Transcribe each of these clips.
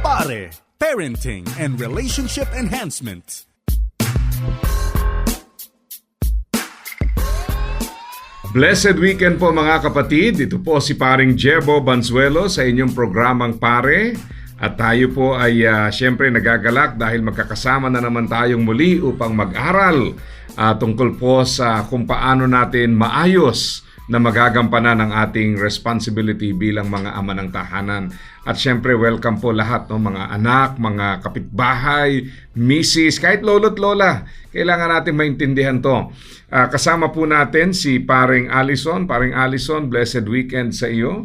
Pare, Parenting and Relationship Enhancement. Blessed weekend po mga kapatid. Ito po si Paring Jebo Banzuelo sa inyong programang Pare. At tayo po ay siyempre nagagalak dahil magkakasama na naman tayong muli upang mag-aral tungkol po sa kung paano natin maayos na magagampanan ang ating responsibility bilang mga ama ng tahanan. At syempre, welcome po lahat, no? Mga anak, mga kapitbahay, misis, kahit lolo't lola. Kailangan natin maintindihan to. Kasama po natin si Paring Allison. Paring Allison, blessed weekend sa iyo.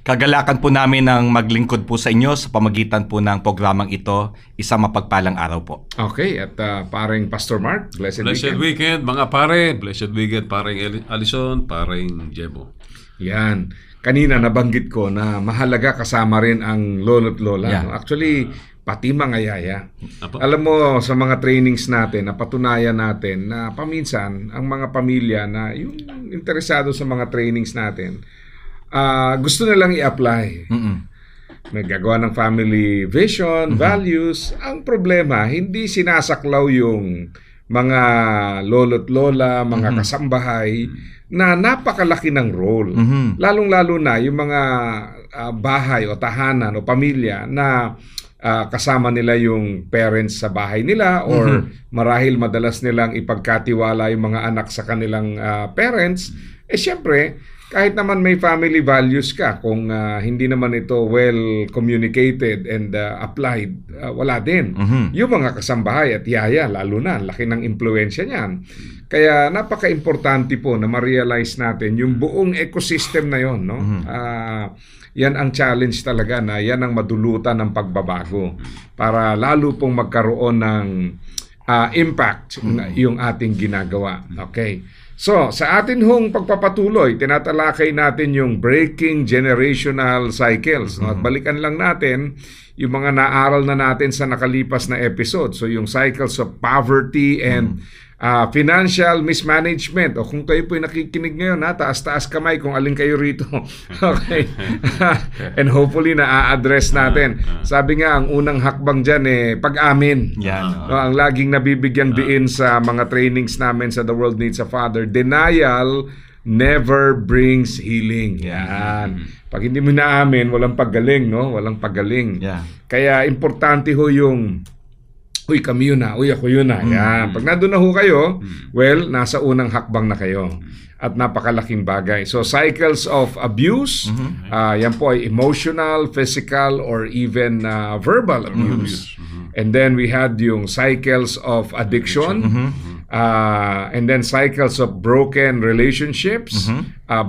Kagalakan po namin ang maglingkod po sa inyo sa pamagitan po ng programang ito. Isang mapagpalang araw po. Okay, at Paring Pastor Mark, blessed weekend mga pare. Blessed weekend, Paring Allison, Paring Jebo. Yan. Kanina nabanggit ko na mahalaga kasama rin ang lolo't lola. Yeah. No? Actually, pati mga yaya. Alam mo, sa mga trainings natin, napatunayan natin na paminsan, ang mga pamilya na yung interesado sa mga trainings natin, gusto nilang i-apply. May gagawa ng family vision, values. Ang problema, hindi sinasaklaw yung mga lolo't lola, mga kasambahay, na napakalaki ng role. Lalong-lalo na yung mga bahay o tahanan o pamilya na kasama nila yung parents sa bahay nila or marahil madalas nilang ipagkatiwala yung mga anak sa kanilang parents. Siyempre, kahit naman may family values ka, kung hindi naman ito well communicated and applied, wala din. Yung mga kasambahay at yaya, lalo na, laki ng impluensya niyan. Kaya napaka-importante po na ma-realize natin yung buong ecosystem na yon, no? Yan ang challenge talaga, na yan ang madulutan ng pagbabago para lalo pong magkaroon ng impact yung ating ginagawa. Okay. So, sa atin hong pagpapatuloy, tinatalakay natin yung breaking generational cycles. No? At balikan lang natin yung mga naaral na natin sa nakalipas na episode. So, yung cycles of poverty and financial mismanagement. O kung kayo po'y nakikinig ngayon, taas-taas kamay kung alin kayo rito. Okay. And hopefully na-address natin. Sabi nga, ang unang hakbang dyan pag-amin. No, ang laging nabibigyang diin sa mga trainings namin sa The World Needs a Father, denial never brings healing. Yan. Pag hindi mo naamin, walang paggaling, no? Walang paggaling. Kaya importante ho yung uy, kami yun na. Uy, ako yun na. Yan. Pag nandun na ho kayo, well, nasa unang hakbang na kayo. At napakalaking bagay. So, cycles of abuse, yan po ay emotional, physical, or even verbal abuse. And then we had yung cycles of addiction. And then cycles of broken relationships,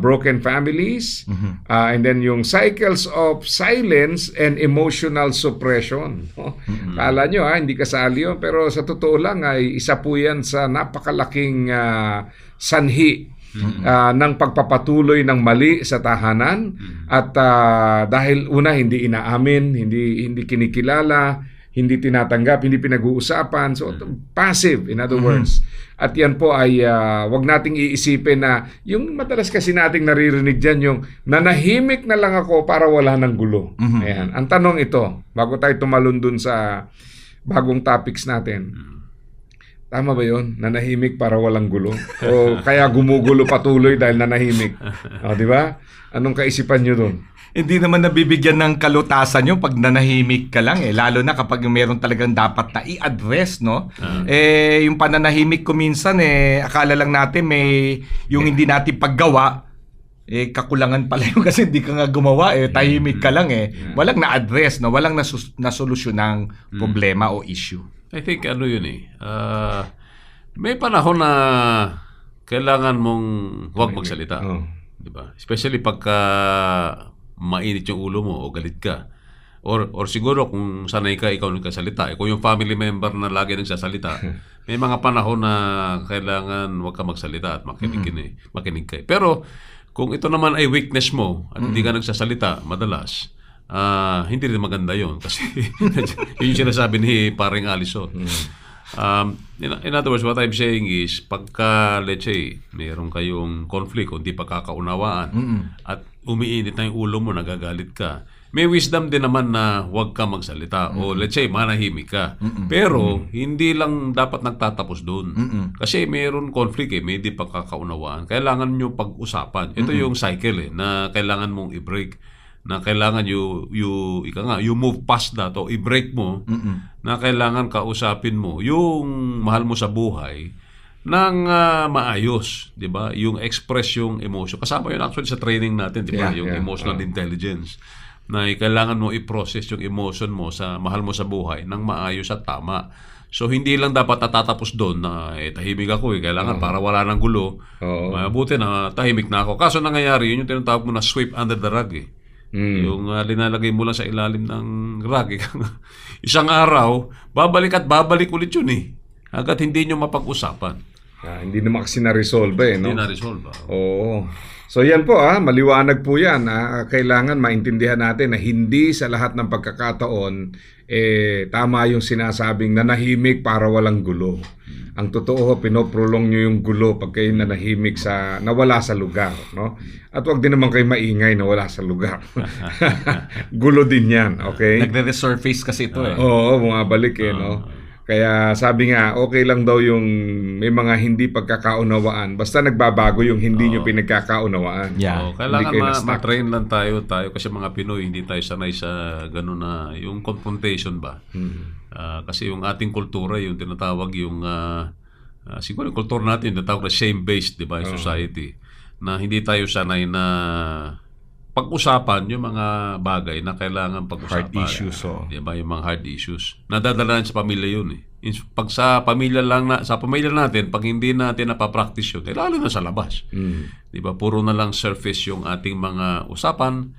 broken families, and then yung cycles of silence and emotional suppression. Kala nyo hindi kasali yun, pero sa totoo lang ay isa po yan sa napakalaking sanhi ng pagpapatuloy ng mali sa tahanan. At dahil una hindi inaamin, hindi kinikilala, hindi tinatanggap, hindi pinag-uusapan. So, passive, in other words. At yan po ay wag nating iisipin na yung madalas kasi nating naririnig dyan, yung nanahimik na lang ako para wala ng gulo. Ayan. Ang tanong ito, bago tayo tumalon dun sa bagong topics natin, tama ba yun? Nanahimik para walang gulo? O kaya gumugulo patuloy dahil nanahimik? O, di ba? Anong kaisipan nyo dun? Hindi naman nabibigyan ng kalutasan yung pag nanahimik ka lang lalo na kapag meron talagang dapat na i-address, no? Yung pananahimik ko minsan akala lang natin may yung hindi natin paggawa kakulangan pala yung kasi hindi ka nga gumawa tahimik ka lang walang na-address, no? Walang nasolusyon ng problema o issue. I think yun may panahon na kailangan mong huwag magsalita. Diba? Especially pagka mainit yung ulo mo o galit ka. Or siguro kung sanay ka ikaw nagkasalita. Kung yung family member na lagi nagsasalita, may mga panahon na kailangan huwag ka magsalita at makinig ka. Pero kung ito naman ay weakness mo at hindi ka nagsasalita madalas, hindi rin maganda yun. Kasi yun yung sinasabi ni Paring Allison. In other words, what I'm saying is, pagka, let's say, mayroon kayong conflict o hindi pagkakaunawaan at umiinit na yung ulo mo, nagagalit ka, may wisdom din naman na huwag ka magsalita o let's say manahimik ka. Pero hindi lang dapat nagtatapos doon. Kasi mayroon conflict may di pagkakaunawaan. Kailangan nyo pag-usapan. Ito yung cycle na kailangan mong i-break. Na kailangan you move past that o i-break mo na kailangan kausapin mo yung mahal mo sa buhay ng maayos, 'di ba? Yung express yung emotion. Kasama yun actually sa training natin, 'di ba? Yung emotional intelligence na kailangan mo i-process yung emotion mo sa mahal mo sa buhay ng maayos at tama. So hindi lang dapat natatapos doon na tahimik ako kailangan para wala nang gulo. Mabuti na tahimik na ako. Kaso nangyayari yun yung tinatawag mo na sweep under the rug Yung linalagay mo lang sa ilalim ng rug. Isang araw, babalik ulit yun Hanggat hindi nyo mapag-usapan. Hindi naman kasi na-resolve no? Hindi na-resolve. Oo. So yan po maliwanag po yan. Kailangan maintindihan natin na hindi sa lahat ng pagkakataon tama yung sinasabing nanahimik para walang gulo. Ang totoo, pinoprolong nyo yung gulo pag kayo nanahimik nawala sa lugar. No? At wag din naman kayo maingay na wala sa lugar. Gulo din yan. Okay? Nagre-resurface kasi ito Oo, bumabalik no? Kaya sabi nga, okay lang daw yung may mga hindi pagkakaunawaan. Basta nagbabago yung hindi nyo pinagkakaunawaan. Kailangan ma-train lang tayo kasi mga Pinoy, hindi tayo sanay sa gano'n na yung confrontation ba. Kasi yung ating kultura, yung tinatawag yung, siguro yung kultura natin, tinatawag na shame-based, di ba, society. Na hindi tayo sanay na pag-usapan yung mga bagay na kailangan pag-usapan. Hard issues, Diba? Yung mga hard issues. Nadadala sa pamilya yun Pag sa pamilya sa pamilya natin, pag hindi natin napapractice yun, lalo na sa labas. Diba? Puro na lang surface yung ating mga usapan.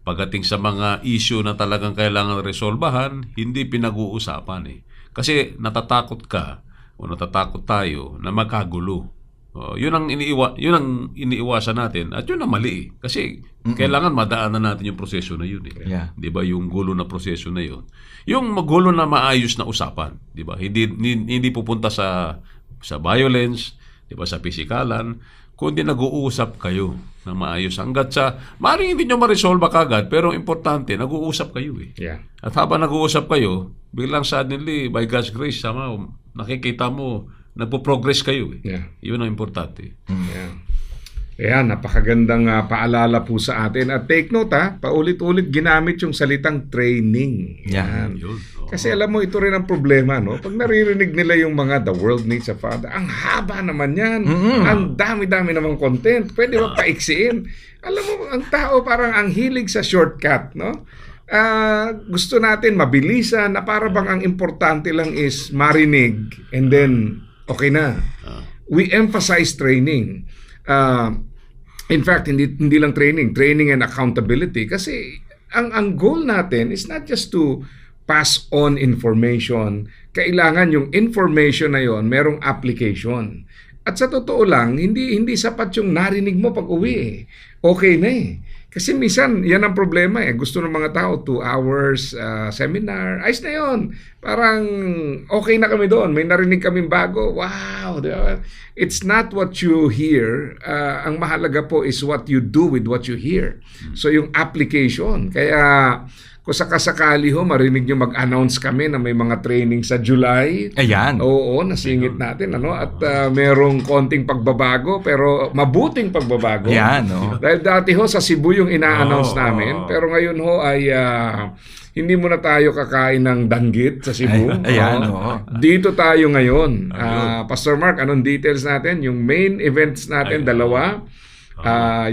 Pagdating sa mga issue na talagang kailangan resolbahan, hindi pinag-uusapan Kasi natatakot ka o natatakot tayo na magkagulo. Yun ang iniiwasan natin at yun ang mali kasi kailangan madaanan natin yung proseso na yun 'di ba yung gulo na proseso na yun yung magulo na maayos na usapan 'di ba hindi pupunta sa violence 'di ba sa pisikalan kundi nag-uusap kayo ng maayos hangga't sa maaaring hindi nyo ma-resolve kagad pero importante nag-uusap kayo at habang nag-uusap kayo biglang suddenly by God's grace nakikita mo nagpo-progress kayo Yun ang importante. Ayan, napakagandang paalala po sa atin. At take note paulit-ulit ginamit yung salitang training. Yan. Kasi alam mo, ito rin ang problema, no? Pag naririnig nila yung mga The World Needs a Father, ang haba naman yan. Ang dami-dami namang content. Pwede ba paiksiin? Alam mo, ang tao parang ang hilig sa shortcut, no? Gusto natin mabilisan na para bang ang importante lang is marinig and then okay na. We emphasize training. In fact, hindi lang training and accountability kasi ang goal natin is not just to pass on information. Kailangan yung information na yon merong application. At sa totoo lang, hindi sapat yung narinig mo pag-uwi Okay na Kasi minsan, yan ang problema Gusto ng mga tao, 2 hours seminar. Ayos na yun. Parang okay na kami doon. May narinig kaming bago. Wow! Diba? It's not what you hear. Ang mahalaga po is what you do with what you hear. So yung application. Kaya kung sakasakali marinig nyo mag-announce kami na may mga training sa July. Ayan. Oo, nasingit natin. At merong konting pagbabago, pero mabuting pagbabago. Ayan, Dahil dati sa Cebu yung ina-announce namin, pero ngayon ay hindi muna tayo kakain ng danggit sa Cebu. Ayan, Dito tayo ngayon. Pastor Mark, anong details natin? Yung main events natin, dalawa.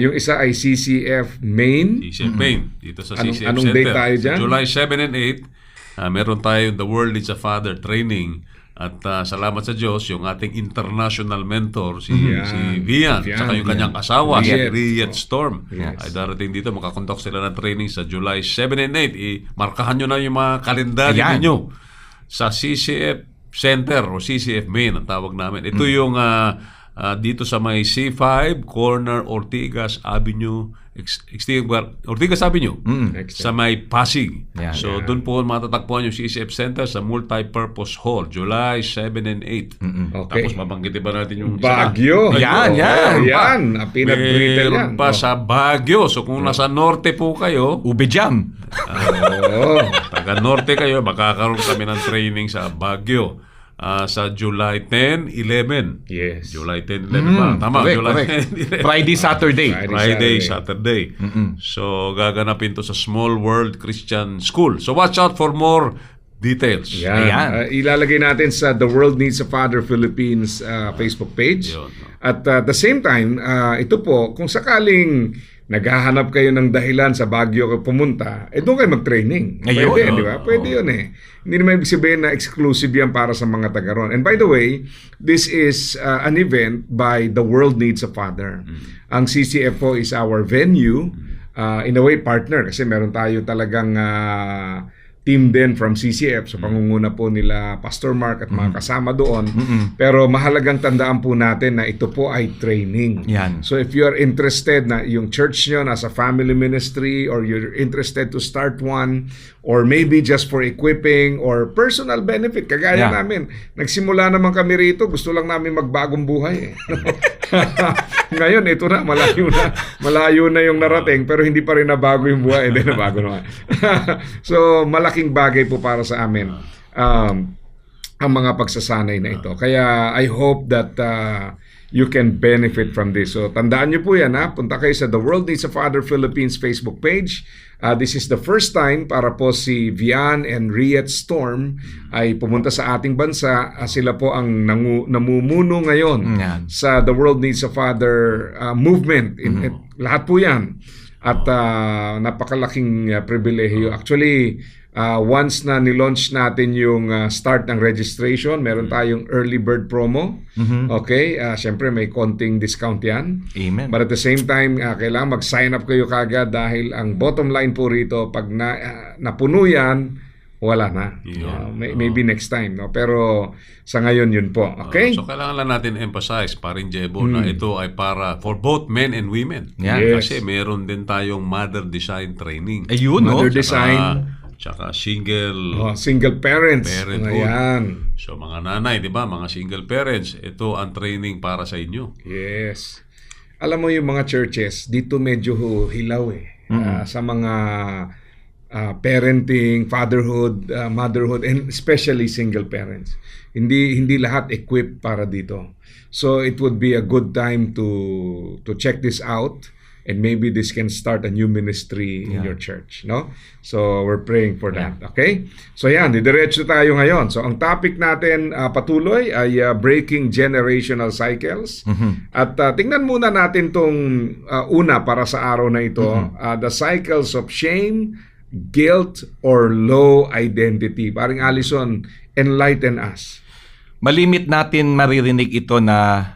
Yung isa ay CCF Main. CCF Main. Dito sa CCF anong Center. date tayo dyan? July 7 and 8, meron tayo The World Needs a Father training. At salamat sa Diyos, yung ating international mentor, si Vian, saka yung kanyang asawa, si Riyad Storm. Ay darating dito, makakonduct sila ng training sa July 7 and 8. Markahan nyo na yung mga kalendaryo ninyo sa CCF Center o CCF Main, ang tawag namin. Ito yung dito sa may C5, corner Ortigas Avenue, Ortigas Avenue, sa may Pasig. Yan. So, doon po matatagpuan yung CCF Center sa Multipurpose Hall, July 7 and 8. Okay. Tapos, mabanggitin ba natin yung Baguio. Yan. Yan. Peanut brittle yan. Meron pa sa Baguio. So, kung nasa norte po kayo, Ube Jam. taga norte kayo, makakaroon kami ng training sa Baguio. Sa July 10, 11. Yes. July 10, 11 ba? Tama, Correct, July correct. 10, 11. Friday, Saturday. Saturday. So, gaganapin to sa Small World Christian School. So, watch out for more details. Yan. Ayan. Ilalagay natin sa The World Needs a Father Philippines Facebook page. Yun. At the same time, ito po, kung sakaling naghahanap kayo ng dahilan sa Baguio ka pumunta, doon kayo mag-training. Ayun. Pwede, di ba? Pwede yun eh. Hindi naman ibig sabihin na exclusive yan para sa mga taga ron. And by the way, this is an event by The World Needs a Father. Ang CCFO is our venue, in a way partner, kasi meron tayo talagang team din from CCF. So pangunguna po nila Pastor Mark at mga kasama doon. Pero mahalagang tandaan po natin na ito po ay training. Yan. So if you are interested na yung church nyo nasa family ministry, or you're interested to start one, or maybe just for equipping or personal benefit, kagaya namin. Nagsimula naman kami rito, gusto lang namin magbagong buhay. Ngayon, ito na, malayo na yung narating, pero hindi pa rin nabago yung buhay. Hindi, nabago naman. So, malaking bagay po para sa amin ang mga pagsasanay na ito. Kaya, I hope that you can benefit from this. So, tandaan nyo po yan, ha? Punta kayo sa The World Needs a Father Philippines Facebook page. This is the first time para po si Vian and Riet Storm ay pumunta sa ating bansa. Sila po ang namumuno ngayon sa The World Needs a Father movement. Lahat po yan. At napakalaking pribilehiyo. Actually, once na nilaunch natin yung start ng registration, meron tayong early bird promo. Okay? Siyempre, may konting discount yan. Amen. But at the same time, kailangan mag-sign up kayo kagad dahil ang bottom line po rito, pag napuno yan, wala na. Maybe next time. No? Pero sa ngayon, yun po. Okay? So, kailangan lang natin emphasize, paring Jebo, na ito ay para for both men and women. Yeah. Yes. Kasi meron din tayong mother design training. Ayun, no? Mother design. Tsaka single Single parents. parenthood. Ayan. So mga nanay, di ba? Mga single parents, ito ang training para sa inyo. Yes. Alam mo yung mga churches, dito medyo hilaw eh. Sa mga parenting, fatherhood, motherhood, and especially single parents. Hindi lahat equipped para dito. So it would be a good time to check this out. And maybe this can start a new ministry in your church, no? So we're praying for that, okay? So yan, didiretso tayo ngayon. So ang topic natin patuloy ay breaking generational cycles. At tingnan muna natin tong una para sa araw na ito, the cycles of shame, guilt, or low identity. Paring Allison, enlighten us. Malimit natin maririnig ito na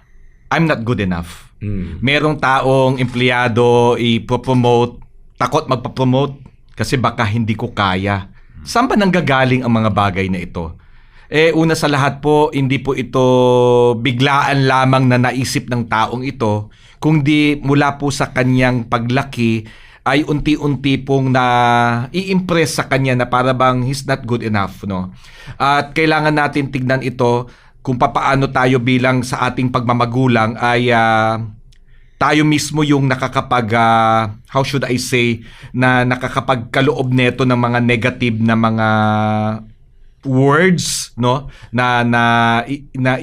I'm not good enough. Merong taong empleyado ipopromote, takot magpapromote kasi baka hindi ko kaya. Saan ba nanggagaling ang mga bagay na ito? Una sa lahat po, hindi po ito biglaan lamang na naisip ng taong ito, kundi mula po sa kanyang paglaki ay unti-unti pong na i-impress sa kanya na para bang he's not good enough, no? At kailangan natin tignan ito kung papaano tayo bilang sa ating pagmamagulang ay tayo mismo yung nakakapag how should I say na nakakapagkaloob neto ng mga negative na mga words, no, na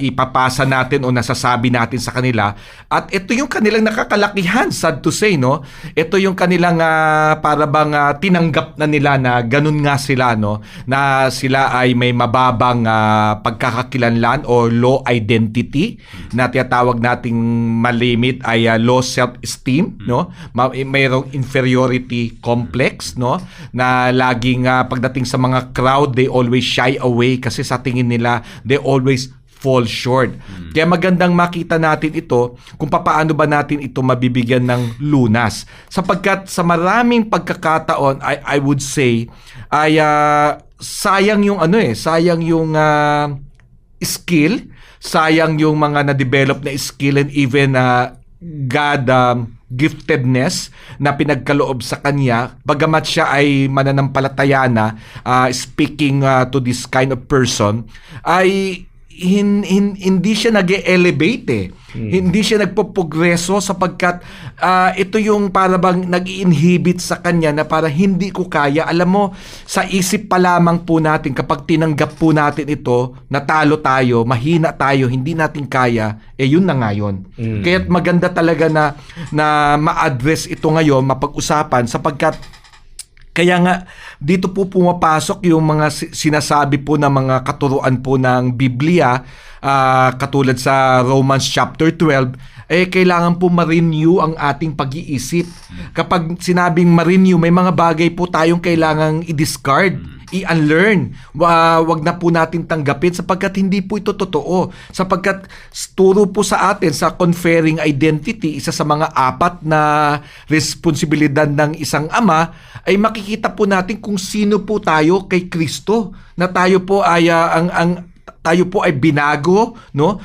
ipapasa natin o nasasabi natin sa kanila. At ito yung kanilang nakakalakihan, sad to say, no. Ito yung kanilang para bang tinanggap na nila na ganun nga sila, no, na sila ay may mababang pagkakakilanlan o low identity na tinatawag nating malimit ay low self-esteem, no. Mayroong inferiority complex, no, na laging pagdating sa mga crowd they always shy away kasi sa tingin nila they always fall short. Kaya magandang makita natin ito kung paano ba natin ito mabibigyan ng lunas. Sapagkat sa maraming pagkakataon I would say ay sayang yung sayang yung skill, sayang yung mga na-develop na skill and even God giftedness na pinagkaloob sa kanya, bagamat siya ay mananampalataya na, speaking to this kind of person, ay hindi siya nag-elevate Hindi siya nagpo-progreso sapagkat ito yung para bang nag-i-inhibit sa kanya na para hindi ko kaya. Alam mo, sa isip pa lamang po natin, kapag tinanggap po natin ito, natalo tayo, mahina tayo, hindi natin kaya, yun na nga yun. Kaya't maganda talaga na ma-address ito ngayon, mapag-usapan sapagkat kaya nga, dito po pumapasok yung mga sinasabi po ng mga katuruan po ng Biblia, katulad sa Romans chapter 12, kailangan po ma-renew ang ating pag-iisip. Kapag sinabing ma-renew, may mga bagay po tayong kailangang i-discard, i-unlearn. Wag na po natin tanggapin sapagkat hindi po ito totoo. Sapagkat turo po sa atin sa conferring identity, isa sa mga 4 na responsibilidad ng isang ama, ay makikita po natin kung sino po tayo kay Kristo. Na tayo po ay tayo po ay binago, no,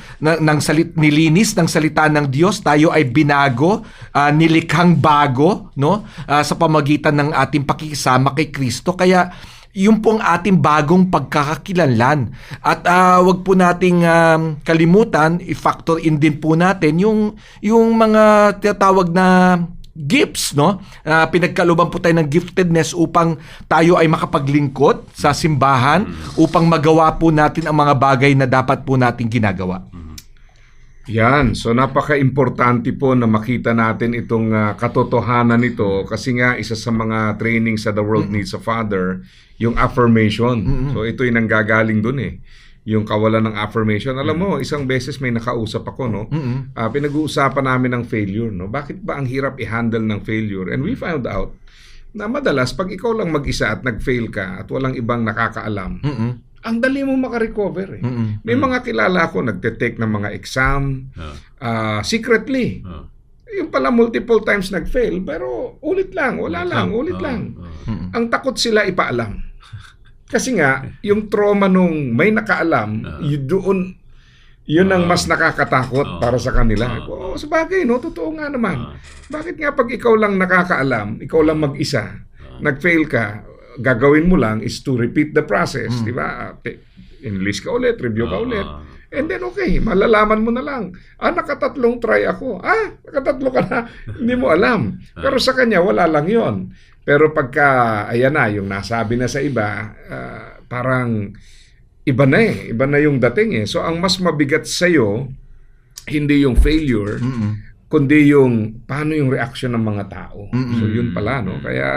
nilinis ng salita ng Diyos. Tayo ay binago, nilikhang bago, no, sa pamagitan ng ating pakikisama kay Kristo. Kaya yung pong ating bagong pagkakakilanlan. At wag po nating kalimutan, i-factor in din po natin yung mga tinatawag na gifts, no? Pinagkalooban po tayo ng giftedness upang tayo ay makapaglingkod sa simbahan, upang magawa po natin ang mga bagay na dapat po natin ginagawa. Yan. So napaka-importante po na makita natin itong katotohanan nito kasi nga isa sa mga training sa The World Needs a Father, yung affirmation. So ito yung nanggagaling dun yung kawalan ng affirmation. Alam mo, isang beses may nakausap ako, no? Pinag-uusapan namin ng failure, no? Bakit ba ang hirap i-handle ng failure? And we found out na madalas pag ikaw lang mag-isa at nag-fail ka at walang ibang nakakaalam, ang dali mo makarecover. May mga kilala ako nagte-take ng mga exam secretly. Yung pala multiple times nag-fail pero ulit lang, wala lang, ulit lang. Ang takot sila ipaalam. Kasi nga, yung trauma nung may nakaalam, yun ang mas nakakatakot para sa kanila. Sabagay, no? Totoo nga naman. Bakit nga pag ikaw lang nakakaalam, ikaw lang mag-isa, nag-fail ka, gagawin mo lang is to repeat the process, di ba? Enlist ka ulit, review ka ulit. And then okay, malalaman mo na lang. Nakatatlong try ako. Nakatatlo ka na, hindi mo alam. Pero sa kanya, wala lang yon. Pero pagka, ayan na, yung nasabi na sa iba, parang iba na iba na yung dating So ang mas mabigat sa'yo, hindi yung failure, kundi yung paano yung reaction ng mga tao. So yun pala, no? Kaya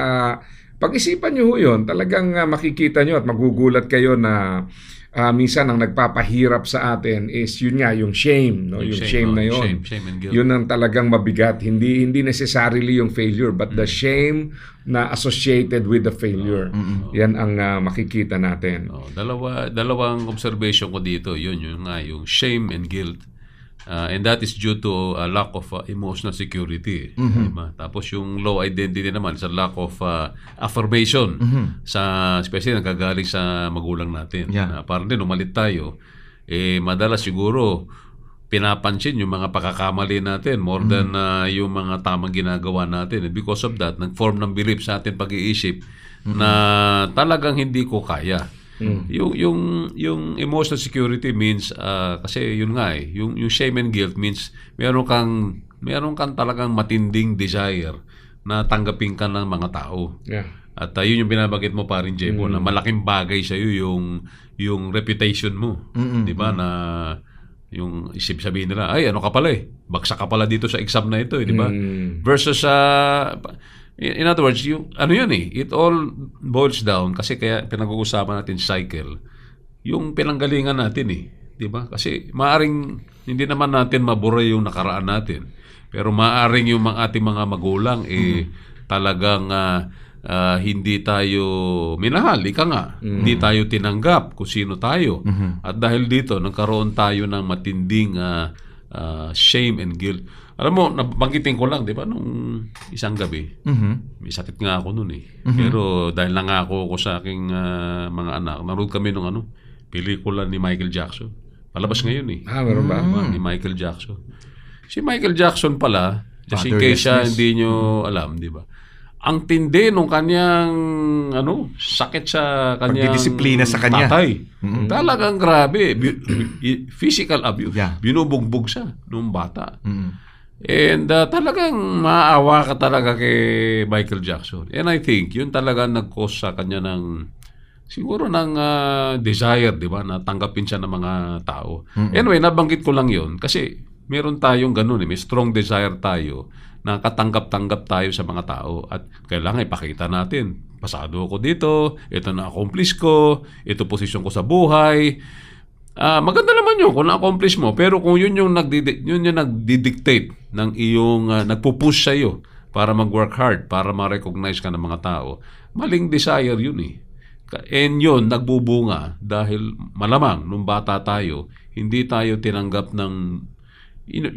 pag-isipan nyo yun, talagang makikita nyo at magugulat kayo na minsan ang nagpapahirap sa atin is yun nga, yung shame, no? Yung shame na yun. Shame and guilt. Yun ang talagang mabigat. Hindi necessarily yung failure, but the shame na associated with the failure. Yan ang makikita natin. Dalawang observation ko dito. Yun nga, yung shame and guilt. And that is due to a lack of emotional security. Diba? Tapos yung low identity naman is a lack of affirmation, especially nagkagaling sa magulang natin. Parang din, umalit tayo, madalas siguro pinapansin yung mga pagkakamali natin more than yung mga tamang ginagawa natin. And because of that, nag-form ng belief sa atin pag-iisip na talagang hindi ko kaya. Yung emotional security means kasi yun nga yung shame and guilt means meron kang talagang matinding desire na tanggapin ka ng mga tao. At yun yung binabanggit mo pa rin, Jebo, na malaking bagay sa iyo yung reputation mo. 'Di ba, na yung isip sabihin nila, ay ano ka pala bagsak ka pala dito sa exam na ito, 'di ba? Versus in other words, it all boils down kasi kaya pinag-uusapan natin cycle. Yung pinanggalingan natin 'di ba? Kasi maaring hindi naman natin mabura yung nakaraan natin. Pero maaring yung ating mga magulang talagang hindi tayo minahal, hindi tayo tinanggap kung sino tayo. At dahil dito nagkaroon tayo ng matinding shame and guilt. Alam mo, nabanggitin ko lang, di ba, nung isang gabi, may sakit nga ako nun Pero dahil nangako ko sa aking mga anak, naroon kami nung pelikula ni Michael Jackson, Palabas ngayon eh. Meron ba? Ni Michael Jackson. Si Michael Jackson pala, just in case hindi nyo alam, di ba? Ang tindi nung kanyang sakit sa kanyang pagdidisiplina sa kanya. Tatay. Talagang grabe. Physical abuse. Yeah. Binubugbog siya nung bata. And talagang maawa ka talaga kay Michael Jackson. And I think yun talaga nag-cause sa kanya ng siguro ng desire, di ba, na tanggapin siya ng mga tao. Anyway, nabanggit ko lang yun kasi meron tayong ganun, may strong desire tayo na katanggap-tanggap tayo sa mga tao at kailangan ipakita natin. Pasado ako dito, ito na-accomplish ko, ito posisyon ko sa buhay. Maganda naman yun kung na-accomplish mo, pero kung yun yung nagdi-dictate ng iyong nagpo-push sa iyo para mag-work hard, para ma-recognize ka ng mga tao, maling desire yun eh. And yun, nagbubunga dahil malamang nung bata tayo, hindi tayo tinanggap ng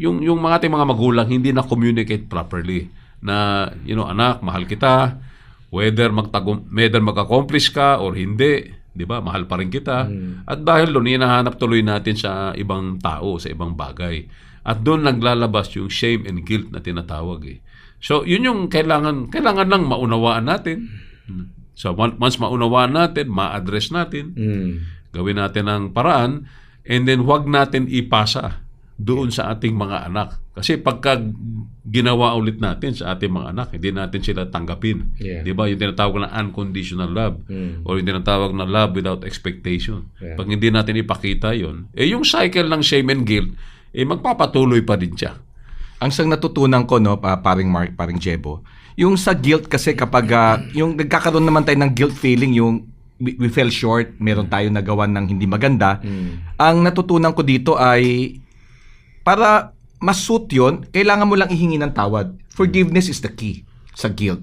yung mga ating mga magulang hindi na communicate properly na anak, mahal kita, whether mag-accomplish ka or hindi, di ba, mahal pa rin kita. At dahil doon, hinahanap tuloy natin sa ibang tao, sa ibang bagay. At doon naglalabas yung shame and guilt na tinatawag eh. So yun yung kailangan lang maunawaan natin. So once maunawaan natin, ma-address natin, gawin natin ang paraan, and then huwag natin ipasa doon sa ating mga anak. Kasi pagka ginawa ulit natin sa ating mga anak, hindi natin sila tanggapin. Yeah. Di ba? Yung tinatawag na unconditional love or yung tinatawag na love without expectation. Yeah. Pag hindi natin ipakita yun, yung cycle ng shame and guilt, magpapatuloy pa din siya. Ang sang natutunan ko, paring Mark, paring Jebo, yung sa guilt kasi kapag yung nagkakaroon naman tayo ng guilt feeling, yung we fell short, meron tayo nagawa ng hindi maganda. Ang natutunan ko dito ay para mas-suit yun, kailangan mo lang ihingi ng tawad. Forgiveness is the key sa guilt.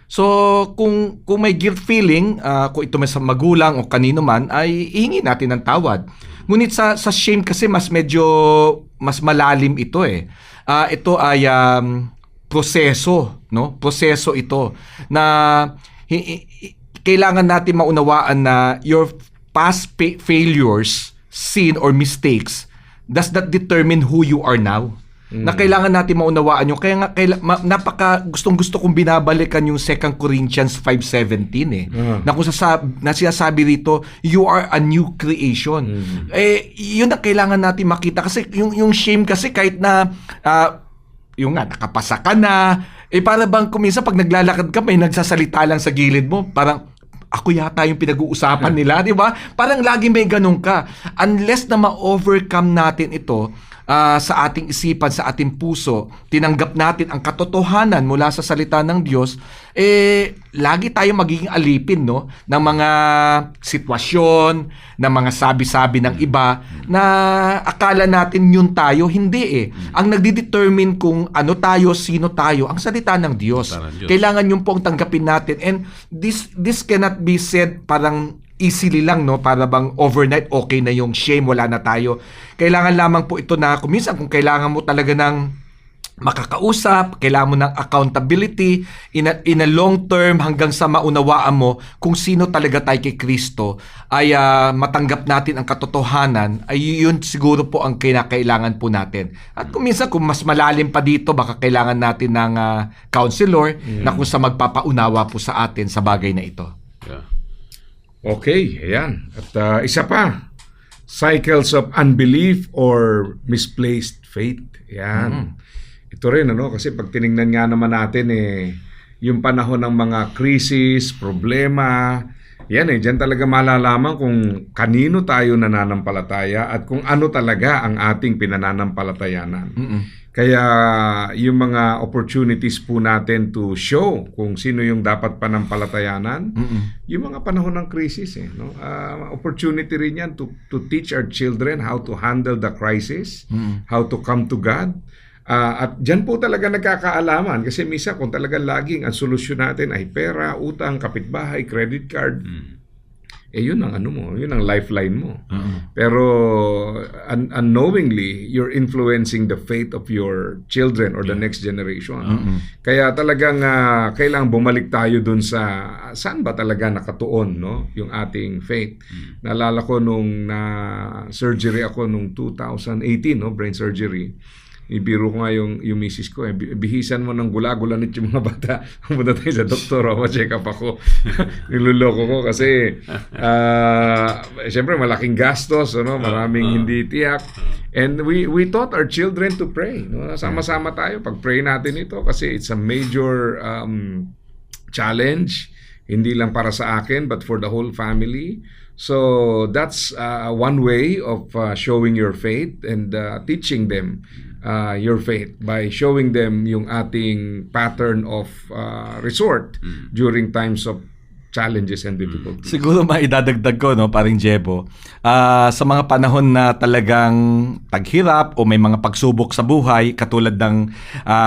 So, kung may guilt feeling, kung ito may sa magulang o kanino man, ay ihingi natin ng tawad. Ngunit sa shame kasi mas malalim ito eh. Ito ay proseso, no? Proseso ito na kailangan natin maunawaan na your past failures, sin or mistakes does not determine who you are now. Na kailangan natin maunawaan yung kaya nga napaka gustong-gusto kong binabalikan yung 2 Corinthians 5:17 eh. Na kung sinasabi rito, you are a new creation. Yun ang kailangan natin makita kasi yung shame kasi kahit na yung nga nakapasa ka na, para bang kuminsan pag naglalakad ka may nagsasalita lang sa gilid mo, parang ako yata yung pinag-uusapan nila, di ba? Parang lagi may ganun ka. Unless na ma-overcome natin ito sa ating isipan, sa ating puso, tinanggap natin ang katotohanan mula sa salita ng Diyos, lagi tayo magiging alipin, no? Ng mga sitwasyon, ng mga sabi-sabi ng iba, na akala natin yun tayo, hindi eh. Ang nagdi-determine kung ano tayo, sino tayo, ang salita ng Diyos. Kailangan yung pong tanggapin natin. And this cannot be said parang easily lang, no? Para bang overnight okay na yung shame, wala na tayo. Kailangan lamang po ito na kuminsan kung kailangan mo talaga ng makakausap, kailangan mo ng accountability in a long term hanggang sa maunawaan mo kung sino talaga tayo kay Kristo, ay matanggap natin ang katotohanan, ay yun siguro po ang kinakailangan po natin. At kuminsan kung mas malalim pa dito, baka kailangan natin ng counselor na kung sa magpapaunawa po sa atin sa bagay na ito. Yeah. Okay, ayan. At isa pa, cycles of unbelief or misplaced faith. Ayan. Ito rin, kasi pag tinignan nga naman natin, yung panahon ng mga krisis, problema, yan dyan talaga malalaman kung kanino tayo nananampalataya at kung ano talaga ang ating pinananampalatayanan. Kaya yung mga opportunities po natin to show kung sino yung dapat panampalatayanan, yung mga panahon ng krisis, opportunity rin yan to teach our children how to handle the crisis, how to come to God. At dyan po talaga nagkakaalaman kasi misa kung talagang laging ang solusyon natin ay pera, utang, kapitbahay, credit card, yun ang ano mo, yun ang lifeline mo. Pero unknowingly, you're influencing the fate of your children or the next generation. Kaya talagang kailangang bumalik tayo dun sa saan ba talaga nakatuon, no, yung ating faith. Naalala ko nung surgery ako nung 2018, no, brain surgery. Ibiro ko nga yung misis ko, bihisan mo ng gula-gulanit yung mga bata. Pumunta tayo sa doktor, check up ako. Niluloko ko kasi siyempre malaking gastos, no? Maraming hindi tiyak. And we taught our children to pray. No? Sama-sama tayo pag-pray natin ito kasi it's a major challenge, hindi lang para sa akin but for the whole family. So that's one way of showing your faith and teaching them your faith by showing them yung ating pattern of resort during times of challenges and difficulties. Siguro maidadagdag ko, no, paring Jebo, sa mga panahon na talagang taghirap o may mga pagsubok sa buhay, katulad ng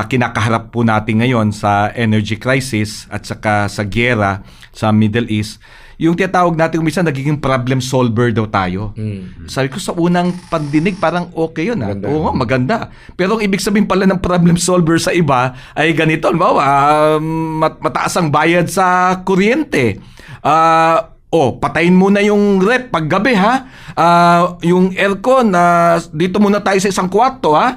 kinakaharap po natin ngayon sa energy crisis at saka sa giyera sa Middle East, yung tinatawag natin minsan nagiging problem solver daw tayo. Sabi ko sa unang pandinig parang okay yun. Oo, maganda. Pero ang ibig sabihin pala ng problem solver sa iba ay ganito. Mataas ang bayad sa kuryente. Patayin muna yung rep paggabi, ha? Yung aircon, dito muna tayo sa isang kwarto, ha?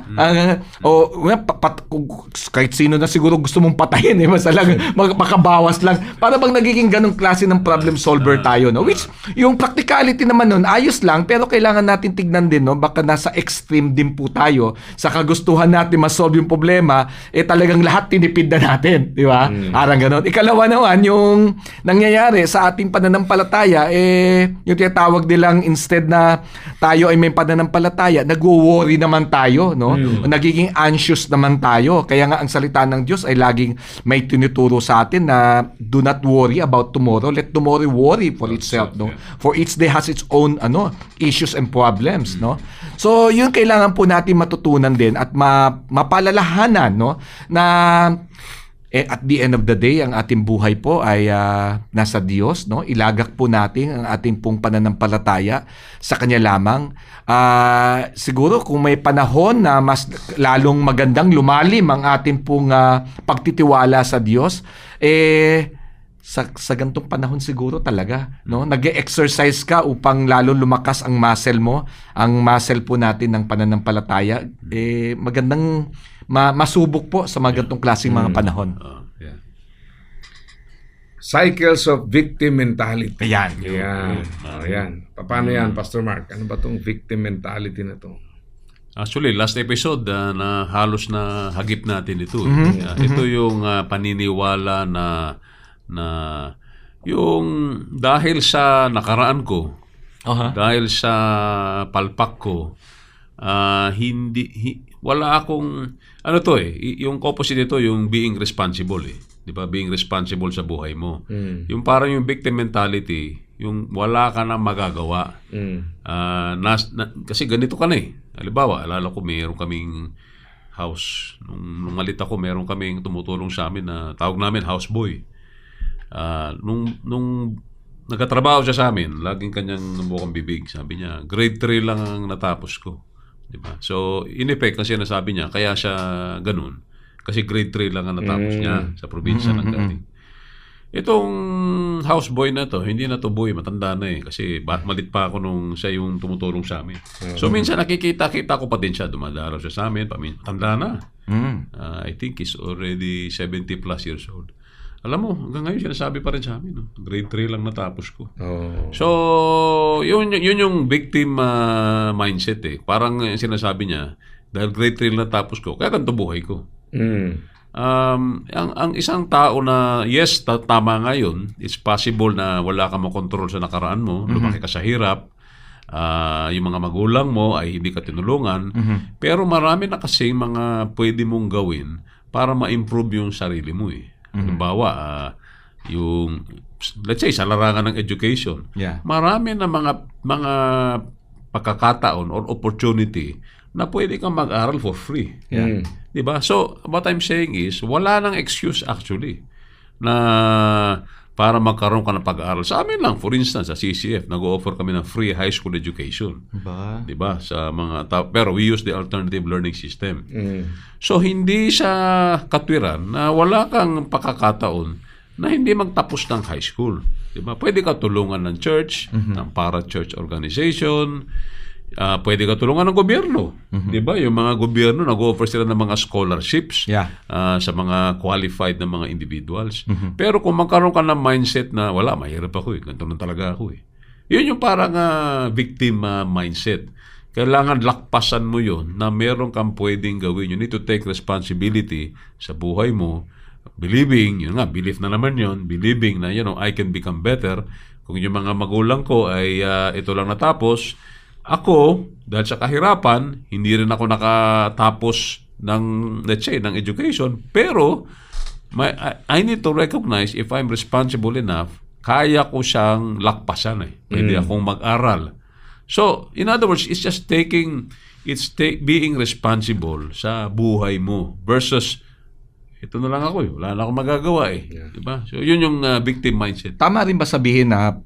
Kahit sino na siguro gusto mong patayin, basta lang makabawas lang. Para bang nagiging ganong klase ng problem solver tayo, no? Which, yung practicality naman nun, ayos lang, pero kailangan natin tignan din, no? Baka nasa extreme din po tayo. Sa kagustuhan natin ma-solve yung problema, talagang lahat tinipid na natin, di ba? Parang ganon. Ikalawa naman, yung nangyayari sa ating pananampalataya, yung tinatawag nilang instead na tayo ay may pananampalataya, nagwo-worry naman tayo, no? Nagiging anxious naman tayo. Kaya nga ang salita ng Diyos ay laging may tinuturo sa atin na do not worry about tomorrow. Let tomorrow worry for itself, no? For each day has its own issues and problems, no? So, yun kailangan po natin matutunan din at mapalalahanan, no? Na at the end of the day, ang ating buhay po ay nasa Diyos, no? Ilagak po natin ang ating pong pananampalataya sa Kanya lamang. Siguro kung may panahon na mas lalong magandang lumalim ang ating pong pagtitiwala sa Diyos, sa gantong panahon siguro talaga, no? Nag-exercise ka upang lalong lumakas ang muscle mo, ang muscle po natin ng pananampalataya. Magandang masubok po sa mga gantong klaseng mga panahon. Cycles of victim mentality. Ayan. Ayan. Paano yan, Pastor Mark? Ano ba tong victim mentality na to? Actually, last episode na halos na hagip natin ito. Ito yung paniniwala na yung dahil sa nakaraan ko, dahil sa palpak ko, wala akong yung opposite nito, yung being responsible, di ba? Being responsible sa buhay mo. Yung parang yung victim mentality, yung wala ka na magagawa. Kasi ganito ka na Halimbawa, alala ko mayroon kaming house. Nung malit ako, mayroon kaming tumutulong sa amin na tawag namin houseboy. Nung nagkatrabaho siya sa amin, laging kanyang bukang bibig. Sabi niya, grade 3 lang ang natapos ko. Diba? So, in effect, kasi nasabi niya, kaya siya ganun. Kasi grade 3 lang ang natapos niya sa probinsya ng galing. Itong houseboy na to, hindi na to boy, matanda na kasi malit pa ako nung siya yung tumutulong sa amin. So, minsan nakikita ko pa din siya, dumadaraw siya sa amin, matanda na. I think he's already 70 plus years old. Alam mo, hanggang ngayon sinasabi pa rin sa amin. Grade 3 lang natapos ko. So, yun yung victim mindset Parang sinasabi niya, dahil grade 3 lang natapos ko, kaya ganito buhay ko. Ang isang tao na, yes, tama nga yun, it's possible na wala ka makontrol sa nakaraan mo, lumaki ka sa hirap, yung mga magulang mo ay hindi ka tinulungan, pero marami na kasing mga pwede mong gawin para ma-improve yung sarili mo Halimbawa, yung let's say sa larangan ng education, marami na mga pagkakataon or opportunity na pwede kang mag-aral for free. Diba? So, what I'm saying is, wala nang excuse actually na para magkaroon ka ng pag-aaral. Sa amin lang, for instance, sa CCF, nag-offer kami ng free high school education. Diba? Sa mga pero we use the alternative learning system. So, hindi siya katwiran na wala kang pakakataon na hindi magtapos ng high school. Diba? Pwede ka tulungan ng church, ng para-church organization, pwede ka tulungan ng gobyerno. Diba? Yung mga gobyerno, nag-offer sila ng mga scholarships sa mga qualified na mga individuals. Pero kung magkaroon ka ng mindset na, wala, mahirap ako ganito na talaga ako Yun yung parang victim mindset. Kailangan lakpasan mo yun na meron kang pwedeng gawin. You need to take responsibility sa buhay mo. Believing, yun nga, belief na naman yun. Believing na, I can become better. Kung yung mga magulang ko ay ito lang natapos, ako, dahil sa kahirapan, hindi rin ako nakatapos ng, let's say, ng education. Pero, I need to recognize if I'm responsible enough, kaya ko siyang lakpasan Pwede akong mag-aral. So, in other words, it's just being responsible sa buhay mo versus, ito na lang ako wala na akong magagawa Diba? So, yun yung victim mindset. Tama rin ba sabihin na,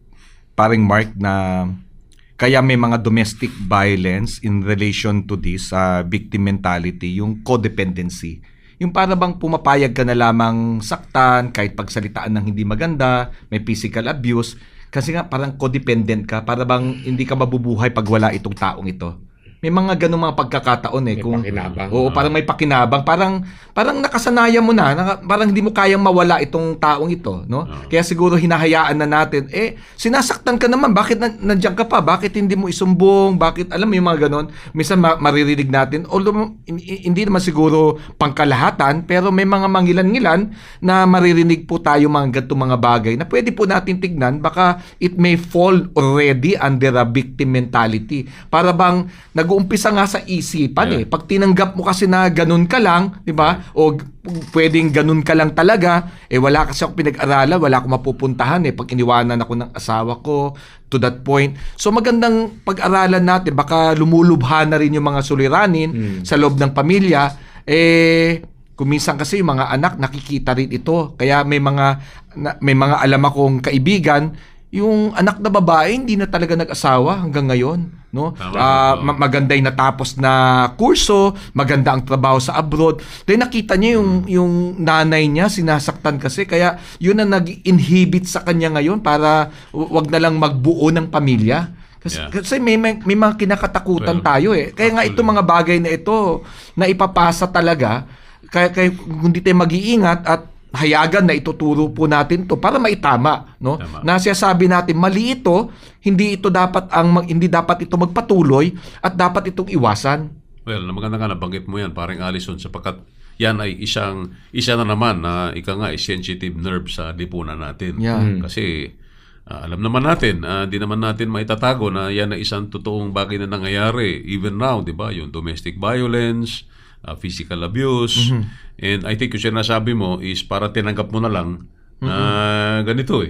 paring Mark, na kaya may mga domestic violence in relation to this victim mentality, yung codependency. Yung para bang pumapayag ka na lamang saktan kahit pagsalitaan ng hindi maganda, may physical abuse, kasi nga parang codependent ka, para bang hindi ka mabubuhay pag wala itong taong ito. May mga ganung mga pagkakataon may pakinabang. Oo, parang may pakinabang, parang nakasanayan mo na, parang hindi mo kayang mawala itong taong ito, no? Kaya siguro hinahayaan na natin, sinasaktan ka naman, bakit nandiyan ka pa? Bakit hindi mo isumbong? Bakit, alam mo yung mga ganon? Minsan maririnig natin, although hindi naman siguro pangkalahatan, pero may mga mangilan-ngilan na maririnig po tayo mga ganitong mga bagay na pwede po natin tignan, baka it may fall already under a victim mentality. Para bang nag-uumpisa nga sa isipan Pag tinanggap mo kasi na ganun ka lang, di ba? O pwedeng ganun ka lang talaga, wala kasi ako pinag-aralan, wala akong mapupuntahan Pag iniwanan ako ng asawa ko, to that point. So magandang pag-aralan natin, baka lumulubha na rin yung mga suliranin sa loob ng pamilya. Kung minsan kasi yung mga anak nakikita rin ito. Kaya may mga alam akong kaibigan, yung anak na babae hindi na talaga nag-asawa hanggang ngayon, no? Maganda yung natapos na kurso, maganda ang trabaho sa abroad. Then nakita niya yung nanay niya sinasaktan kasi, kaya yun ang nag-inhibit sa kanya ngayon para wag na lang magbuo ng pamilya. Kasi may mga kinakatakutan tayo Kaya nga itong mga bagay na ito na ipapasa talaga, kaya kung hindi tayo mag-iingat at hayagan na ituturo po natin to para maitama, no? Na sinasabi natin mali ito, hindi dapat ito magpatuloy at dapat itong iwasan. Well, maganda nga nabanggit mo yan, paring Allison, sapagkat yan ay isa na naman na sensitive nerve sa lipunan natin. Kasi alam naman natin, di naman natin maitatago na yan ay isang totoong bagay na nangyayari even now, di ba? Yung domestic violence, physical abuse. And I think yung sinasabi mo is para tinanggap mo na lang na ganito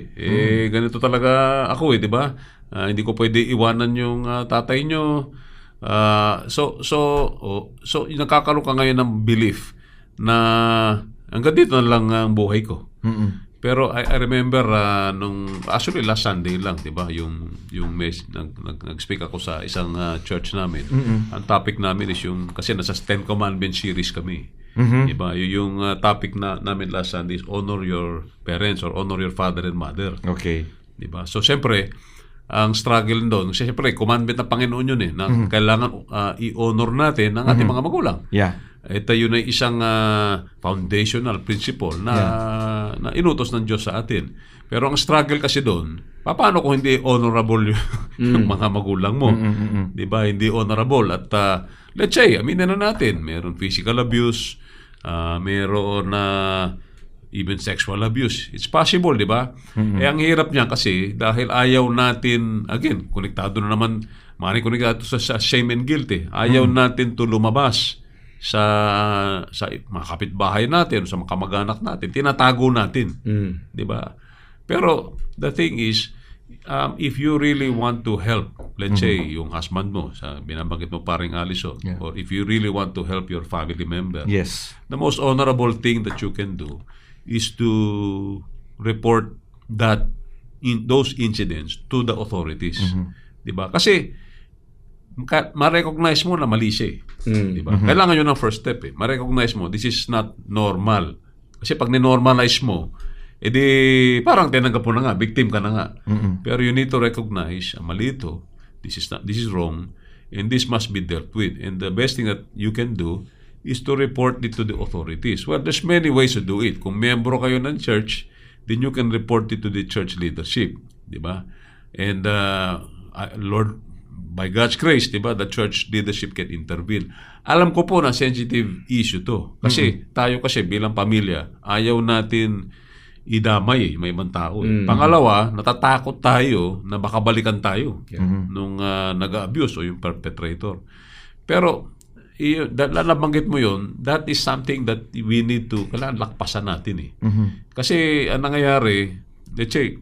ganito talaga ako di ba? Hindi ko pwede iwanan yung tatay nyo. So nakakaroon ka ngayon ng belief na hanggang dito na lang ang buhay ko. Pero I remember actually last Sunday lang, 'di ba? Yung nag-speak ako sa isang church namin. Ang topic namin is yung kasi nasa 10 Commandments series kami. 'Di ba? Yung topic namin last Sunday is honor your parents or honor your father and mother. Okay. 'Di ba? So siyempre, ang struggle doon, siyempre commandment ng Panginoon yun na kailangan i-honor natin ang ating mga magulang. Ito yun ay isang foundational principle na inutos ng Diyos sa atin. Pero ang struggle kasi doon, paano kung hindi honorable yung mga magulang mo? Di ba? Hindi honorable. At let's say, aminin na natin, meron physical abuse, meron even sexual abuse. It's possible, di ba? Ang hirap niya kasi dahil ayaw natin, again, konektado na naman, maaaring konektado sa shame and guilt. Ayaw natin to lumabas sa mga kapitbahay natin, sa mga kamag-anak natin, tinatago natin. Di ba? Pero the thing is, if you really want to help, let's say, yung husband mo, sa binabanggit mo paring Allison, or if you really want to help your family member, yes, the most honorable thing that you can do is to report those incidents to the authorities. Di ba? Kasi ma-recognize mo na mali siya. Di ba? Kailangan yun ang first step. Ma-recognize mo, this is not normal. Kasi pag ni-normalize mo, edi parang tinanggap mo na nga, victim ka na nga. Pero you need to recognize, mali ito, this is wrong, and this must be dealt with. And the best thing that you can do is to report it to the authorities. Well, there's many ways to do it. Kung miyembro kayo ng church, then you can report it to the church leadership. Di ba? And Lord, by God's grace, di ba, the church leadership can intervene. Alam ko po na sensitive issue to. Kasi tayo bilang pamilya, ayaw natin idamay may ibang tao. Pangalawa, natatakot tayo na baka balikan tayo nung nag-abuse o yung perpetrator. Pero nabanggit mo yun, that is something that we need to, kailangan lakpasan natin Kasi ang nangyayari, let's say,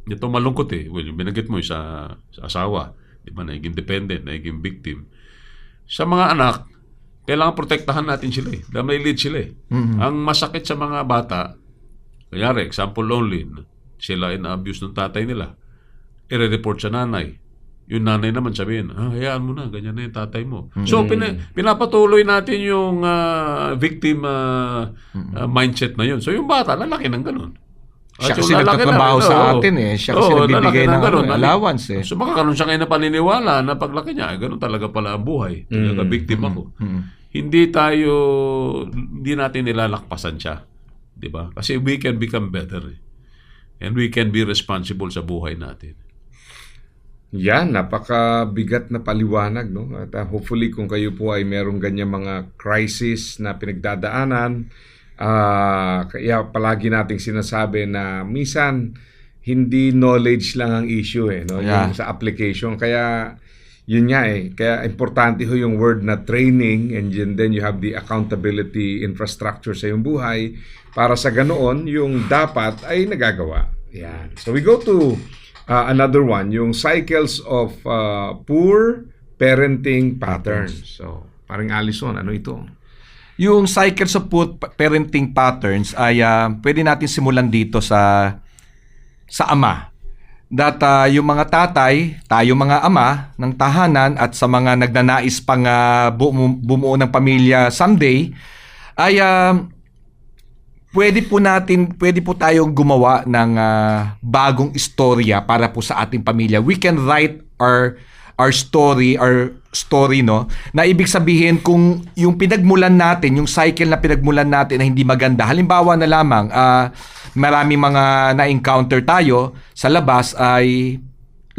ito malungkot well, yung binanggit mo sa asawa, di ba, naging dependent, naging victim. Sa mga anak, kailangan protektahan natin sila dahil may lead sila Ang masakit sa mga bata, kanyari, example only, sila na-abuse ng tatay nila, i-report sa nanay. Yung nanay naman sabihin, hayaan mo na, ganyan na yung tatay mo. So, pinapatuloy natin yung victim mindset na yun. So, yung bata, lalaki ng ganun. Siya kasi nagtatrabaho sa atin Siya kasi nagbibigay ng allowance So, makakaroon siya ngayon na paniniwala na paglaki niya, ganun talaga pala ang buhay. Talaga victim ako. Hindi natin nilalakpasan siya. Diba? Kasi we can become better and we can be responsible sa buhay natin. Yan, napakabigat na paliwanag, no? At hopefully kung kayo po ay merong ganyan mga crisis na pinagdadaanan, kaya palagi nating sinasabi na minsan hindi knowledge lang ang issue no? Yung sa application. Kaya yun nga kaya importante yung word na training, and then you have the accountability infrastructure sa iyong buhay para sa ganoon yung dapat ay nagagawa. Yan. So we go to another one, yung cycles of poor parenting patterns. So, paring Allison, ano ito? Yung cycles of poor parenting patterns ay pwede natin simulan dito sa ama. Yung mga tatay, tayo mga ama ng tahanan at sa mga nagnanais pang bumuo ng pamilya someday, ay pwede po tayong gumawa ng bagong istorya para po sa ating pamilya. We can write our story, no? Na ibig sabihin, kung yung pinagmulan natin, yung cycle na pinagmulan natin na hindi maganda, halimbawa na lamang, maraming mga na-encounter tayo sa labas ay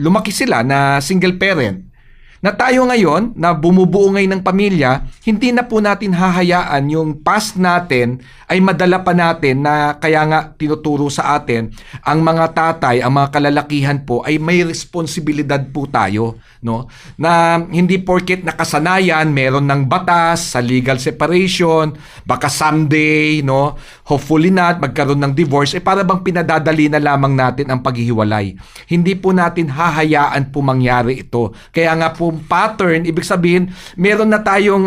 lumaki sila na single parent. Na tayo ngayon, na bumubuo ngayon ng pamilya, hindi na po natin hahayaan yung past natin ay madala pa natin na kaya nga tinuturo sa atin, ang mga tatay, ang mga kalalakihan po ay may responsibilidad po tayo. No? Na hindi porket nakasanayan, meron ng batas sa legal separation, baka someday, no, hopefully not, magkaroon ng divorce, para bang pinadadali na lamang natin ang paghihiwalay. Hindi po natin hahayaan po mangyari ito. Kaya nga po pattern, ibig sabihin, meron na tayong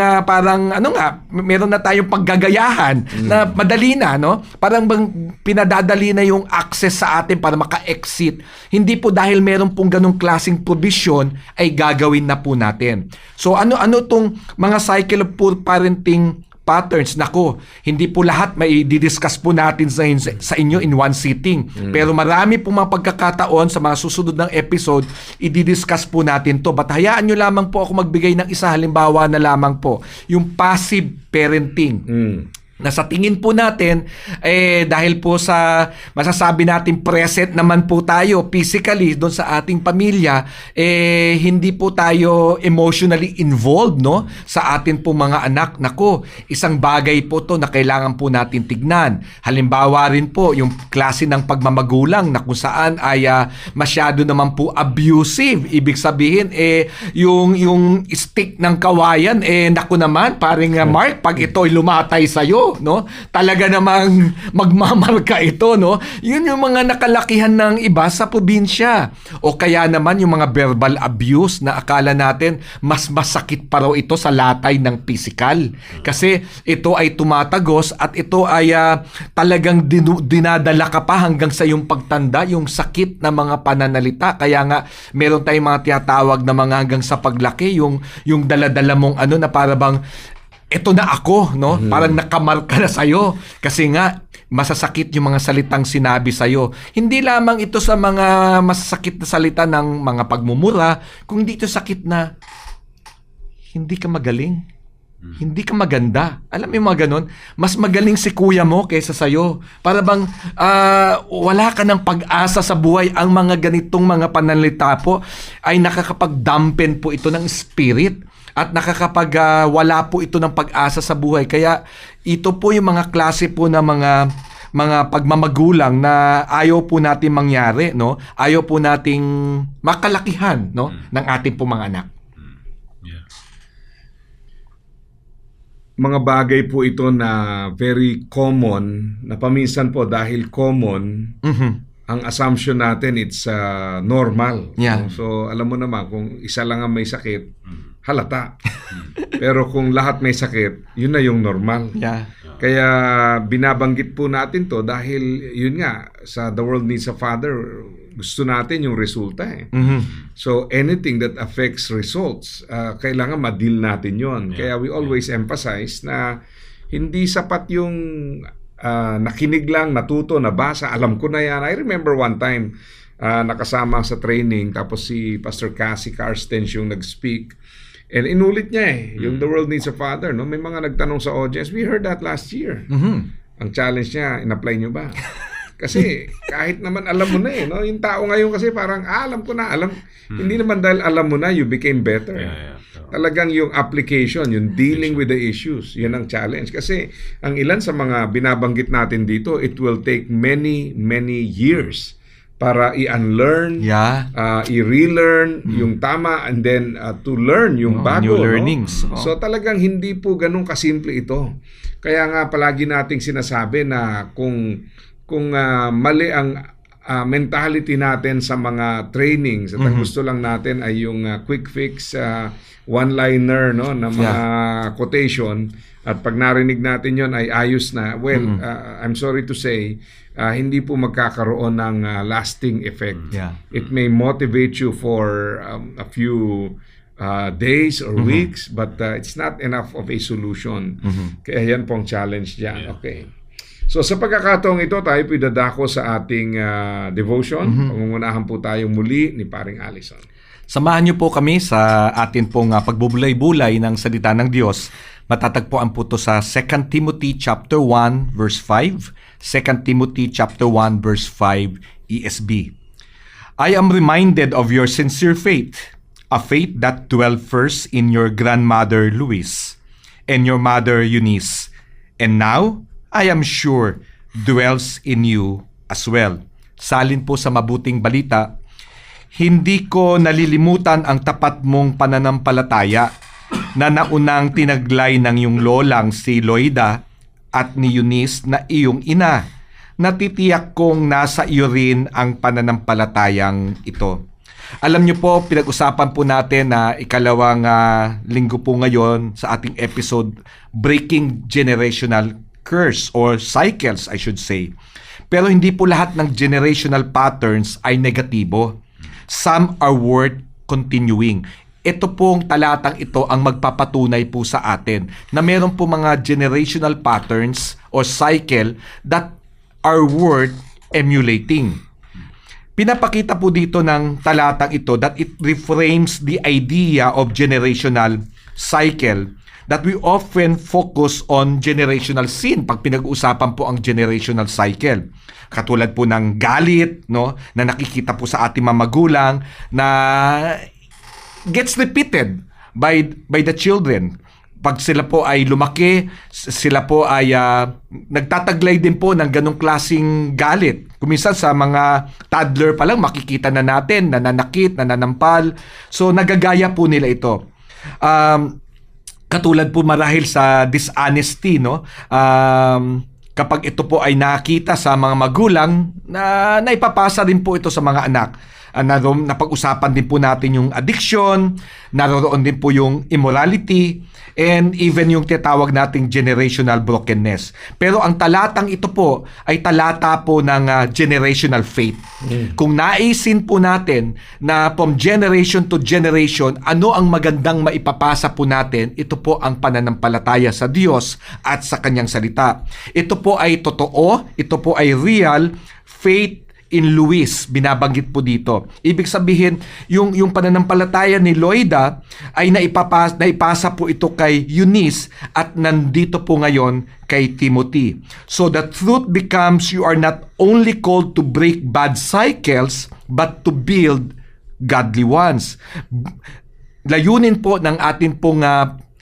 meron na tayong paggagayahan na madali na, no? Parang bang pinadadali na yung access sa atin para maka-exit. Hindi po dahil meron pong ganong klaseng provision ay gagawin na po natin. So ano tong mga cycle of poor parenting patterns? Nako, hindi po lahat may didiscuss po natin sa inyo in one sitting. Pero marami po mga pagkakataon sa mga susunod ng episode, i-discuss po natin to. But hayaan nyo lamang po ako magbigay ng isa, halimbawa na lamang po, yung passive parenting. Na sa tingin po natin, dahil po sa masasabi natin present naman po tayo physically doon sa ating pamilya, hindi po tayo emotionally involved, no, sa atin po mga anak. Nako, isang bagay po to na kailangan po natin tignan. Halimbawa rin po yung klase ng pagmamagulang na kung saan ay masyado naman po abusive. Ibig sabihin, yung stick ng kawayan, naku naman, paring Mark, pag ito'y lumatay sa'yo, sa'yo, no? Talaga namang magmamarka ito, no? Yun yung mga nakalakihan ng iba sa probinsya. O kaya naman yung mga verbal abuse na akala natin mas masakit pa raw ito sa latay ng physical. Kasi ito ay tumatagos at ito ay talagang dinadala ka pa hanggang sa yung pagtanda, yung sakit na mga pananalita. Kaya nga, meron tayong mga tinatawag na mga hanggang sa paglaki, yung dala-dala mong na para bang, ito na ako, no? Parang nakamarka na sa'yo. Kasi nga, masasakit yung mga salitang sinabi sa'yo. Hindi lamang ito sa mga masasakit na salita ng mga pagmumura, kung dito sakit na, hindi ka magaling. Hindi ka maganda. Alam mo yung mga ganon? Mas magaling si kuya mo kaysa sa'yo. Para bang wala ka ng pag-asa sa buhay. Ang mga ganitong mga pananalita po ay nakakapag-dampen po ito ng spirit at wala po ito ng pag-asa sa buhay. Kaya ito po yung mga klase po na mga pagmamagulang na ayaw po natin mangyari, no? Ayaw po nating makalakihan, no? Ng ating po mga anak. Mga bagay po ito na very common, na paminsan po dahil common, ang assumption natin it's normal. Yeah. So alam mo naman, kung isa lang ang may sakit, halata. Pero kung lahat may sakit, yun na yung normal. Yeah. Kaya binabanggit po natin to dahil yun nga, sa The World Needs a Father, gusto natin yung resulta eh. So anything that affects results, kailangan ma-deal natin yon. Kaya we always emphasize na hindi sapat yung nakinig lang, natuto, nabasa, alam ko na yan. I remember one time, nakasama sa training, tapos si Pastor Cassie Carstens yung nag-speak. And inulit niya yung The World Needs a Father. No? May mga nagtanong sa audience, we heard that last year. Ang challenge niya, in-apply niyo ba? Kasi kahit naman alam mo na no? Yung tao ngayon kasi parang alam ko na, hindi naman dahil alam mo na you became better. Talagang yung application, yung dealing with the issues, yun ang challenge. Kasi ang ilan sa mga binabanggit natin dito, it will take many years para i-unlearn, i-relearn yung tama, and then to learn yung bago. New learnings. No? So talagang hindi po ganun kasimple ito. Kaya nga palagi nating sinasabi na kung mali ang mentality natin sa mga trainings at ang gusto lang natin ay yung quick fix, one-liner, no, na mga quotation, at pag narinig natin yon ay ayos na, I'm sorry to say, hindi po magkakaroon ng lasting effect. It may motivate you for a few days or weeks, but it's not enough of a solution. Kaya yan pong challenge dyan. Okay. So sa pagkakataong ito, tayo po dadako sa ating devotion. Pangungunahan po tayo muli ni Paring Allison. Samahan niyo po kami sa atin pong pagbubulay-bulay ng salita ng Diyos. Matatagpuan po ito sa 2 Timothy chapter 1 verse 5, 2 Timothy chapter 1 verse 5 ESB. I am reminded of your sincere faith, a faith that dwelt first in your grandmother Louise and your mother Eunice, and now I am sure dwells in you as well. Salin po sa mabuting balita, hindi ko nalilimutan ang tapat mong pananampalataya na naunang tinaglay ng iyong lolang si Loida at ni Eunice na iyong ina. Natitiyak kong nasa iyo rin ang pananampalatayang ito. Alam niyo po, pinag-usapan po natin na ikalawang linggo po ngayon sa ating episode, Breaking Generational Curse or Cycles, I should say. Pero hindi po lahat ng generational patterns ay negatibo. Some are worth continuing. Ito pong talatang ito ang magpapatunay po sa atin na meron po mga generational patterns or cycle that are worth emulating. Pinapakita po dito ng talatang ito that it reframes the idea of generational cycle, that we often focus on generational sin pag pinag-uusapan po ang generational cycle. Katulad po ng galit, no, na nakikita po sa ating mga magulang na gets repeated by the children. Pag sila po ay lumaki, sila po ay nagtataglay din po ng ganong klaseng galit. Kuminsan sa mga toddler pa lang, makikita na natin, nananakit, nananampal. So nagagaya po nila ito. katulad po marahil sa dishonesty, no? Kapag ito po ay nakita sa mga magulang, na naipapasa din po ito sa mga anak. Napag-usapan din po natin yung addiction, naroon din po yung immorality, and even yung tinatawag nating generational brokenness. Pero ang talatang ito po ay talata po ng generational faith. Kung naisin po natin na from generation to generation, ano ang magandang maipapasa po natin, ito po ang pananampalataya sa Diyos at sa Kanyang salita. Ito po ay totoo, ito po ay real faith in Luis, binabanggit po dito. Ibig sabihin, yung pananampalataya ni Loida ay naipasa po ito kay Eunice at nandito po ngayon kay Timothy. So the truth becomes you are not only called to break bad cycles, but to build godly ones. Layunin po ng atin pong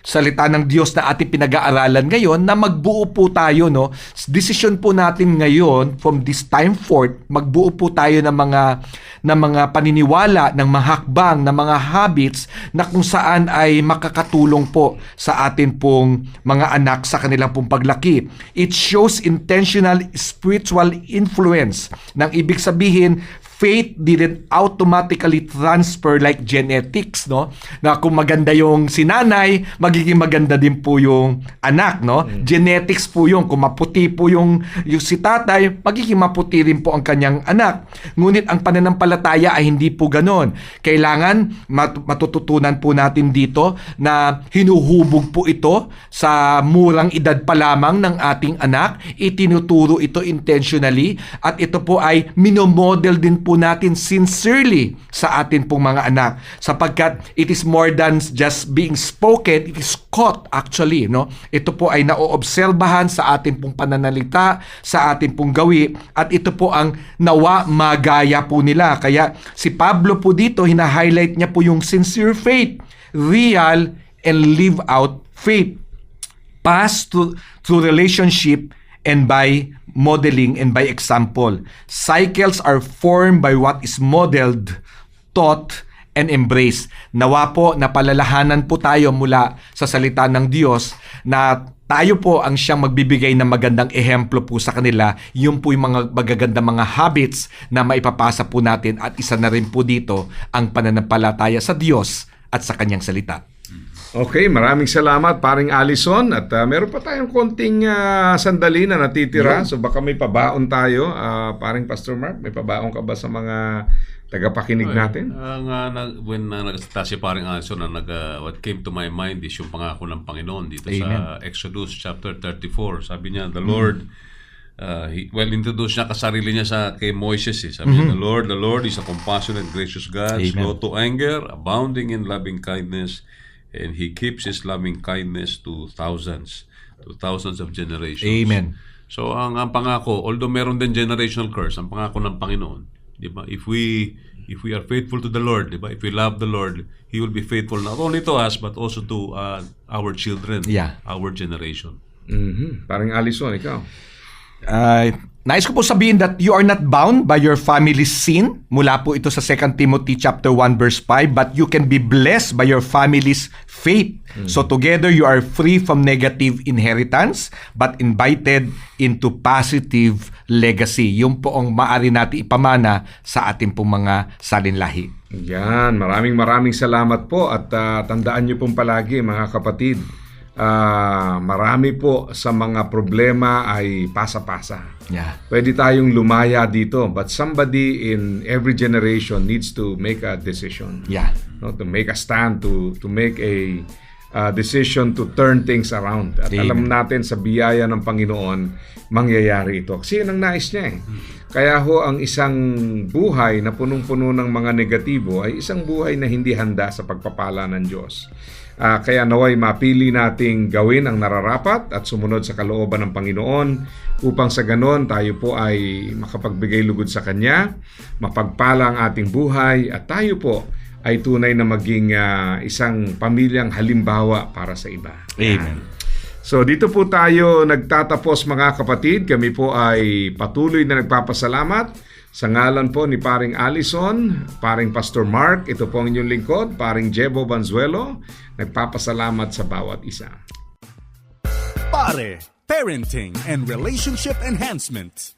salita ng Diyos na ating pinag-aaralan ngayon na magbuo po tayo, no? Decision po natin ngayon from this time forth, magbuo po tayo ng mga paniniwala, ng mga hakbang, ng mga habits na kung saan ay makakatulong po sa atin pong mga anak sa kanilang pong paglaki. It shows intentional spiritual influence. Nang ibig sabihin, faith didn't automatically transfer like genetics, no? Na kung maganda yung sinanay, magiging maganda din po yung anak, no? Genetics po yung, kung maputi po yung si tatay, magiging maputi rin po ang kanyang anak. Ngunit ang pananampalataya ay hindi po ganon. Kailangan matututunan po natin dito na hinuhubog po ito sa murang edad pa lamang ng ating anak, itinuturo ito intentionally, at ito po ay minomodel din po natin sincerely sa atin pong mga anak, sapagkat it is more than just being spoken, it is caught actually, no? Ito po ay naoobserbahan sa atin pong pananalita, sa atin pong gawi, at ito po ang nawa magaya po nila. Kaya si Pablo po dito, hina-highlight niya po yung sincere faith, real and live out faith, passed through relationship and by modeling and by example. Cycles are formed by what is modeled, taught, and embraced. Nawa po na palalahanan po tayo mula sa salita ng Diyos na tayo po ang siyang magbibigay ng magandang ehemplo po sa kanila. Yun po yung mga magagandang mga habits na maipapasa po natin, at isa na rin po dito ang pananampalataya sa Diyos at sa Kanyang salita. Okay, maraming salamat paring Allison, at meron pa tayong konting sandali na natitira, so baka may pabaon tayo. Paring Pastor Mark, may pabaon ka ba sa mga tagapakinig natin? When nagsalita si paring Allison, what came to my mind is yung pangako ng Panginoon dito sa Exodus chapter 34. Sabi niya, the Lord, introduce niya kasarili niya kay Moises. Sabi niya, the Lord is a compassionate, gracious God, slow to anger, abounding in loving kindness, and He keeps His loving kindness to thousands of generations. Amen. So ang pangako, although meron din generational curse, ang pangako ng Panginoon, di ba? If we are faithful to the Lord, di ba? If we love the Lord, He will be faithful not only to us but also to our children, our generation. Paring Allison, ikaw. Nais ko po sabihin that you are not bound by your family's sin. Mula po ito sa 2 Timothy chapter 1 verse 5, but you can be blessed by your family's faith. So together you are free from negative inheritance but invited into positive legacy. Yung po ang maaari natin ipamana sa ating pong mga salinlahi. Yan, maraming salamat po, at tandaan niyo pong palagi mga kapatid, marami po sa mga problema ay pasa-pasa. Pwede tayong lumaya dito, but somebody in every generation needs to make a decision. No, to make a stand, to make a decision to turn things around. At alam natin sa biyaya ng Panginoon, mangyayari ito. Kasi yun ang nais niya . Kaya ho, ang isang buhay na punong-puno ng mga negatibo ay isang buhay na hindi handa sa pagpapala ng Diyos. Kaya naway mapili nating gawin ang nararapat at sumunod sa kalooban ng Panginoon, upang sa ganon tayo po ay makapagbigay lugod sa Kanya, mapagpala ang ating buhay, at tayo po ay tunay na maging isang pamilyang halimbawa para sa iba. Amen. So dito po tayo nagtatapos mga kapatid. Kami po ay patuloy na nagpapasalamat Sa ngalan po ni Paring Allison, Paring Pastor Mark, ito po ang inyong lingkod, Paring Jebo Banzuelo, nagpapasalamat sa bawat isa. Pare, Parenting and Relationship Enhancement.